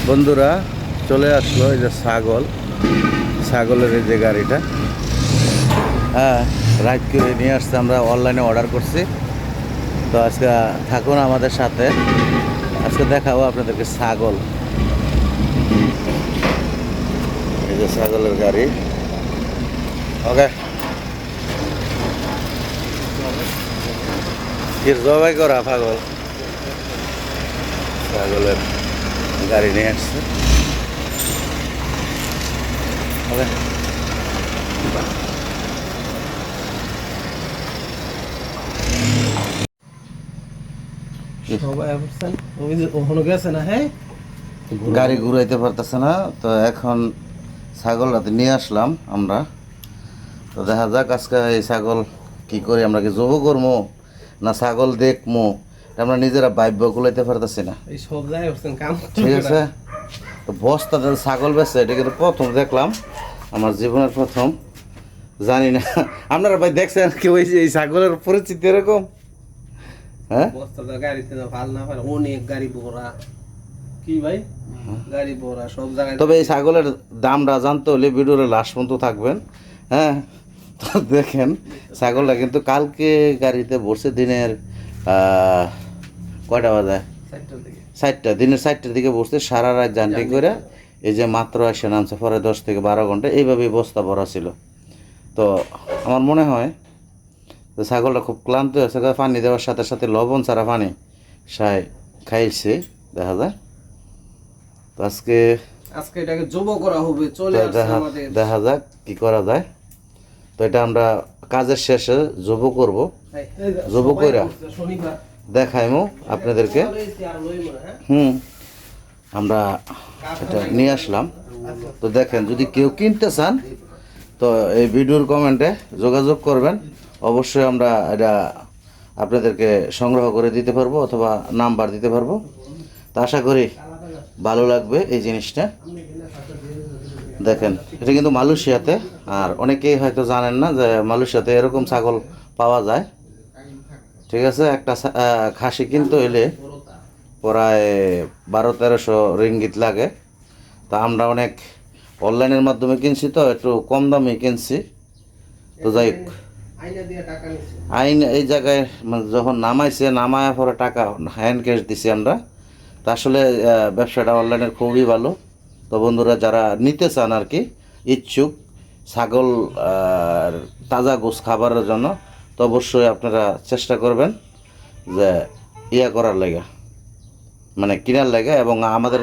বন্ধুরা চলে আসলো এই যে ছাগলের এই যে গাড়িটা, হ্যাঁ রাইড করে নিয়ে আসছে, আমরা অনলাইনে অর্ডার করছি। তো আজকে থাকুন আমাদের সাথে, আজকে দেখাবো আপনাদেরকে ছাগল। এই যে ছাগলের গাড়ি, ওকে কি জবাই করা পাগল, ছাগলের গাড়ি নিয়ে আসছে। ওকে গাড়ি ঘুরাইতে পারতেছে না, তো এখন ছাগল রাতে নিয়ে আসলাম আমরা। তো দেখা যাক আজকে এই ছাগল কি করি, আমরা কি জবো করবো না ছাগল দেখবো, আমরা নিজেরা বাইব্য কুলাইতে পারতেছি না। ঠিক আছে, তো বস্তাতে ছাগল বেচে এটা কিন্তু প্রথম দেখলাম, আমার জীবনের প্রথম। জানি না আপনারা ভাই দেখছেন কি ওই যে এই ছাগলের পরিচিতি এরকম? হ্যাঁ তবে এই ছাগলের দামটা জানতে হলে ভিডিওর লাস্ট পর্যন্ত থাকবেন। হ্যাঁ তো দেখেন ছাগলটা কিন্তু কালকে গাড়িতে বসে দিনের কয়টা বাজে, 4টা, দিনের 4টার দিকে বসতে সারা রাত জার্নি করে এই যে মাত্র এসে নামছে, পরে 10 থেকে 12 ঘন্টা এইভাবেই বস্তা ভরা ছিল। তো আমার মনে হয় তো ছাগলটা খুব ক্লান্ত হয়েছে, পানি দেওয়ার সাথে সাথে লবণ ছাড়া পানি খাইছে দেখা যায়। তো আজকে এটাকে জবো করা হবে, চলে আসছে আমাদের, দেখা যাক কি করা যায়। তো এটা আমরা কাজের শেষে জবো করব, জবো কইরা দেখাইমু আপনাদেরকে। আমরা এটা নিয়ে আসলাম। তো দেখেন যদি কেউ কিনতে চান তো এই ভিডিওর কমেন্টে যোগাযোগ করবেন, অবশ্যই আমরা এটা আপনাদেরকে সংগ্রহ করে দিতে পারবো অথবা নাম্বার দিতে পারবো। তো আশা করি ভালো লাগবে এই জিনিসটা। দেখেন এটা কিন্তু মালয়েশিয়াতে, আর অনেকেই হয়তো জানেন না যে মালয়েশিয়াতে এরকম ছাগল পাওয়া যায়। ঠিক আছে, একটা খাসি কিনতে হইলে প্রায় 1200-1300 রিঙ্গিত লাগে। তা আমরা অনেক অনলাইনের মাধ্যমে কিনছি, তো একটু কম দামে কিনছি। তো যাই হোক, আইন এই জায়গায় যখন নামায় পরে টাকা হ্যান্ড ক্যাশ দিছি আমরা। তা আসলে ব্যবসাটা অনলাইনের খুবই ভালো। তো বন্ধুরা যারা নিতে চান আর কি, ইচ্ছুক ছাগল তাজা গোশ খাবারের জন্য, তো অবশ্যই আপনারা চেষ্টা করবেন যে করার লাগে, মানে কেনার লাগে। এবং আমাদের